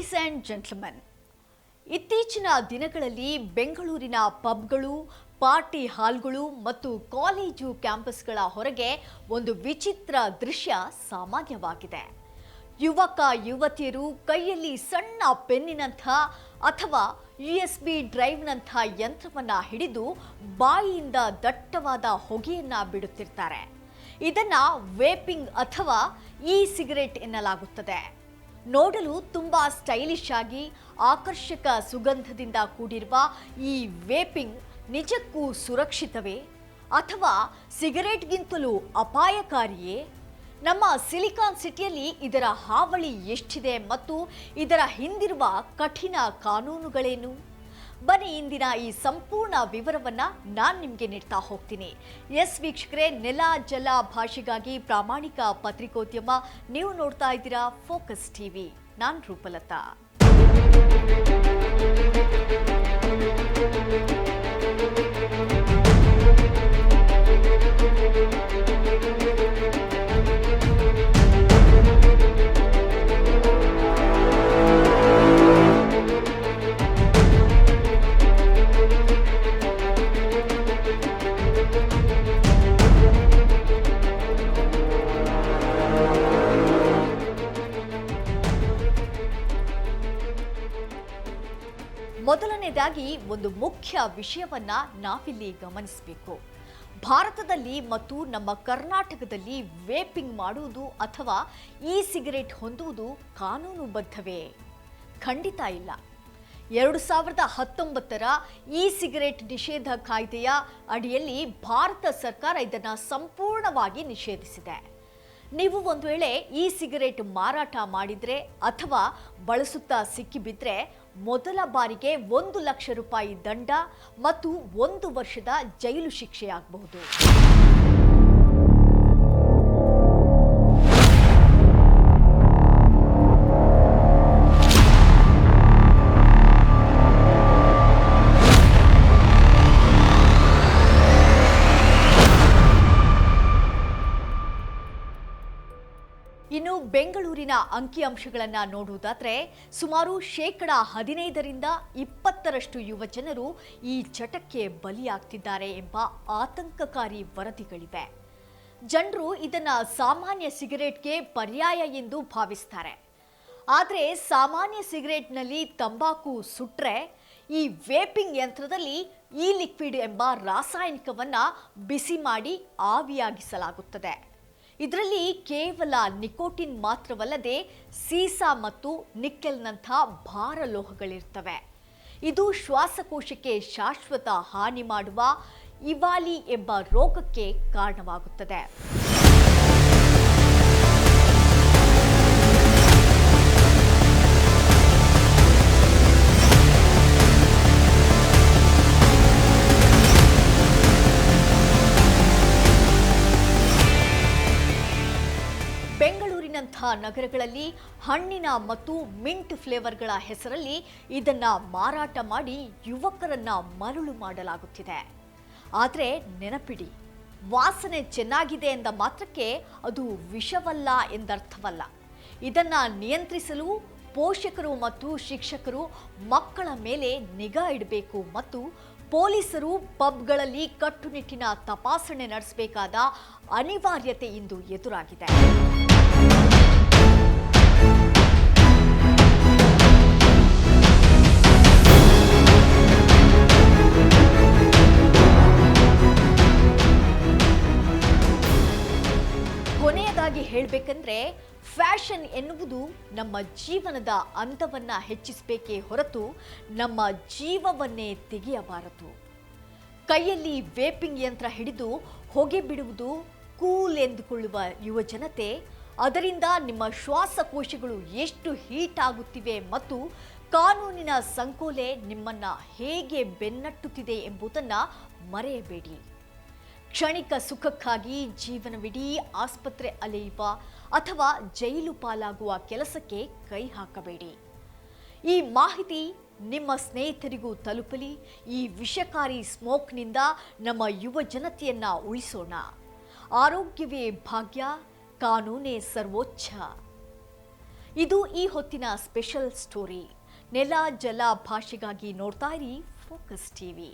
Ladies and gentleman, ಇತ್ತೀಚಿನ ದಿನಗಳಲ್ಲಿ ಬೆಂಗಳೂರಿನ ಪಬ್ಗಳು, ಪಾರ್ಟಿ ಹಾಲ್ಗಳು ಮತ್ತು ಕಾಲೇಜು ಕ್ಯಾಂಪಸ್ಗಳ ಹೊರಗೆ ಒಂದು ವಿಚಿತ್ರ ದೃಶ್ಯ ಸಾಮಾನ್ಯವಾಗಿದೆ. ಯುವಕ ಯುವತಿಯರು ಕೈಯಲ್ಲಿ ಸಣ್ಣ ಪೆನ್ನಿನಂಥ ಅಥವಾ USB ಡ್ರೈವ್ನಂಥ ಯಂತ್ರವನ್ನು ಹಿಡಿದು ಬಾಯಿಯಿಂದ ದಟ್ಟವಾದ ಹೊಗೆಯನ್ನ ಬಿಡುತ್ತಿರ್ತಾರೆ. ಇದನ್ನ ವೇಪಿಂಗ್ ಅಥವಾ ಸಿಗರೆಟ್ ಎನ್ನಲಾಗುತ್ತದೆ. ನೋಡಲು ತುಂಬಾ ಸ್ಟೈಲಿಶ್ ಆಗಿ ಆಕರ್ಷಕ ಸುಗಂಧದಿಂದ ಕೂಡಿರುವ ಈ ವೇಪಿಂಗ್ ನಿಜಕ್ಕೂ ಸುರಕ್ಷಿತವೇ ಅಥವಾ ಸಿಗರೆಟ್ಗಿಂತಲೂ ಅಪಾಯಕಾರಿಯೇ? ನಮ್ಮ ಸಿಲಿಕಾನ್ ಸಿಟಿಯಲ್ಲಿ ಇದರ ಹಾವಳಿ ಎಷ್ಟಿದೆ ಮತ್ತು ಇದರ ಹಿಂದಿರುವ ಕಠಿಣ ಕಾನೂನುಗಳೇನು? ಬನ್ನಿ, ಇಂದಿನ ಈ ಸಂಪೂರ್ಣ ವಿವರವನ್ನ ನಾನು ನಿಮಗೆ ನೀಡ್ತಾ ಹೋಗ್ತೀನಿ. ಎಸ್ ವೀಕ್ಷಕರೇ, ನೆಲ ಜಲ ಭಾಷೆಗಾಗಿ ಪ್ರಾಮಾಣಿಕ ಪತ್ರಿಕೋದ್ಯಮ. ನೀವು ನೋಡ್ತಾ ಇದ್ದೀರಾ ಫೋಕಸ್ ಟಿವಿ. ನಾನು ರೂಪಲತಾ. ಮೊದಲನೇದಾಗಿ ಒಂದು ಮುಖ್ಯ ವಿಷಯವನ್ನ ನಾವಿಲ್ಲಿ ಗಮನಿಸಬೇಕು. ಭಾರತದಲ್ಲಿ ಮತ್ತು ನಮ್ಮ ಕರ್ನಾಟಕದಲ್ಲಿ ವೇಪಿಂಗ್ ಮಾಡುವುದು ಅಥವಾ ಸಿಗರೆಟ್ ಹೊಂದುವುದು ಕಾನೂನುಬದ್ಧವೇ? ಖಂಡಿತ ಇಲ್ಲ. 2019ರ ಸಿಗರೆಟ್ ನಿಷೇಧ ಕಾಯ್ದೆಯ ಅಡಿಯಲ್ಲಿ ಭಾರತ ಸರ್ಕಾರ ಇದನ್ನು ಸಂಪೂರ್ಣವಾಗಿ ನಿಷೇಧಿಸಿದೆ. ನೀವು ಒಂದು ವೇಳೆ ಸಿಗರೆಟ್ ಮಾರಾಟ ಮಾಡಿದ್ರೆ ಅಥವಾ ಬಳಸುತ್ತಾ ಸಿಕ್ಕಿಬಿದ್ರೆ ಮೊದಲ ಬಾರಿಗೆ 1 ಲಕ್ಷ ರೂಪಾಯಿ ದಂಡ ಮತ್ತು 1 ವರ್ಷದ ಜೈಲು ಶಿಕ್ಷೆಯಾಗಬಹುದು. ಇನ್ನು ಬೆಂಗಳೂರಿನ ಅಂಕಿಅಂಶಗಳನ್ನು ನೋಡುವುದಾದರೆ ಸುಮಾರು 15% 20% ಯುವಜನರು ಈ ಚಟಕ್ಕೆ ಬಲಿಯಾಗ್ತಿದ್ದಾರೆ ಎಂಬ ಆತಂಕಕಾರಿ ವರದಿಗಳಿವೆ. ಜನರು ಇದನ್ನ ಸಾಮಾನ್ಯ ಸಿಗರೆಟ್ಗೆ ಪರ್ಯಾಯ ಎಂದು ಭಾವಿಸ್ತಾರೆ. ಆದರೆ ಸಾಮಾನ್ಯ ಸಿಗರೆಟ್ನಲ್ಲಿ ತಂಬಾಕು ಸುಟ್ರೆ ಈ ವೇಪಿಂಗ್ ಯಂತ್ರದಲ್ಲಿ ಲಿಕ್ವಿಡ್ ಎಂಬ ರಾಸಾಯನಿಕವನ್ನ ಬಿಸಿ ಮಾಡಿ ಆವಿಯಾಗಿಸಲಾಗುತ್ತದೆ. ಇದರಲ್ಲಿ ಕೇವಲ ನಿಕೋಟಿನ್ ಮಾತ್ರವಲ್ಲದೆ ಸೀಸಾ ಮತ್ತು ನಿಕ್ಕೆಲ್ನಂಥ ಭಾರ ಲೋಹಗಳಿರ್ತವೆ. ಇದು ಶ್ವಾಸಕೋಶಕ್ಕೆ ಶಾಶ್ವತ ಹಾನಿ ಮಾಡುವ ಇವಾಲಿ ಎಂಬ ರೋಗಕ್ಕೆ ಕಾರಣವಾಗುತ್ತದೆ. ನಗರಗಳಲ್ಲಿ ಹಣ್ಣಿನ ಮತ್ತು ಮಿಂಟ್ ಫ್ಲೇವರ್ಗಳ ಹೆಸರಲ್ಲಿ ಇದನ್ನ ಮಾರಾಟ ಮಾಡಿ ಯುವಕರನ್ನ ಮರಳು ಮಾಡಲಾಗುತ್ತಿದೆ. ಆದರೆ ನೆನಪಿಡಿ, ವಾಸನೆ ಚೆನ್ನಾಗಿದೆ ಎಂದ ಮಾತ್ರಕ್ಕೆ ಅದು ವಿಷವಲ್ಲ ಎಂದರ್ಥವಲ್ಲ. ಇದನ್ನ ನಿಯಂತ್ರಿಸಲು ಪೋಷಕರು ಮತ್ತು ಶಿಕ್ಷಕರು ಮಕ್ಕಳ ಮೇಲೆ ನಿಗಾ ಇಡಬೇಕು ಮತ್ತು ಪೊಲೀಸರು ಪಬ್ಗಳಲ್ಲಿ ಕಟ್ಟುನಿಟ್ಟಿನ ತಪಾಸಣೆ ನಡೆಸಬೇಕಾದ ಅನಿವಾರ್ಯತೆ ಇಂದು ಎದುರಾಗಿದೆ. ಕೊನೆಯದಾಗಿ ಹೇಳಬೇಕಂದ್ರೆ, ಫ್ಯಾಷನ್ ಎನ್ನುವುದು ನಮ್ಮ ಜೀವನದ ಅಂದವನ್ನ ಹೆಚ್ಚಿಸಬೇಕೇ ಹೊರತು ನಮ್ಮ ಜೀವವನ್ನೇ ತೆಗೆಯಬಾರದು. ಕೈಯಲ್ಲಿ ವೇಪಿಂಗ್ ಯಂತ್ರ ಹಿಡಿದು ಹೊಗೆ ಬಿಡುವುದು ಕೂಲ್ ಎಂದುಕೊಳ್ಳುವ ಯುವಜನತೆ, ಅದರಿಂದ ನಿಮ್ಮ ಶ್ವಾಸಕೋಶಗಳು ಎಷ್ಟು ಹೀಟ್ ಆಗುತ್ತಿವೆ ಮತ್ತು ಕಾನೂನಿನ ಸಂಕೋಲೆ ನಿಮ್ಮನ್ನ ಹೇಗೆ ಬೆನ್ನಟ್ಟುತ್ತಿದೆ ಎಂಬುದನ್ನು ಮರೆಯಬೇಡಿ. ಕ್ಷಣಿಕ ಸುಖಕ್ಕಾಗಿ ಜೀವನವಿಡೀ ಆಸ್ಪತ್ರೆ ಅಲೆಯುವ ಅಥವಾ ಜೈಲು ಪಾಲಾಗುವ ಕೆಲಸಕ್ಕೆ ಕೈ ಹಾಕಬೇಡಿ. ಈ ಮಾಹಿತಿ ನಿಮ್ಮ ಸ್ನೇಹಿತರಿಗೂ ತಲುಪಲಿ. ಈ ವಿಷಕಾರಿ ಸ್ಮೋಕ್ನಿಂದ ನಮ್ಮ ಯುವ ಜನತೆಯನ್ನ ಉಳಿಸೋಣ. ಆರೋಗ್ಯವೇ ಭಾಗ್ಯ, ಕಾನೂನೇ ಸರ್ವೋಚ್ಚ. ಇದು ಈ ಹೊತ್ತಿನ ಸ್ಪೆಷಲ್ ಸ್ಟೋರಿ. ನೆಲ ಜಲ ಭಾಷೆಗಾಗಿ ನೋಡ್ತಾ ಇರಿ ಫೋಕಸ್ ಟಿವಿ.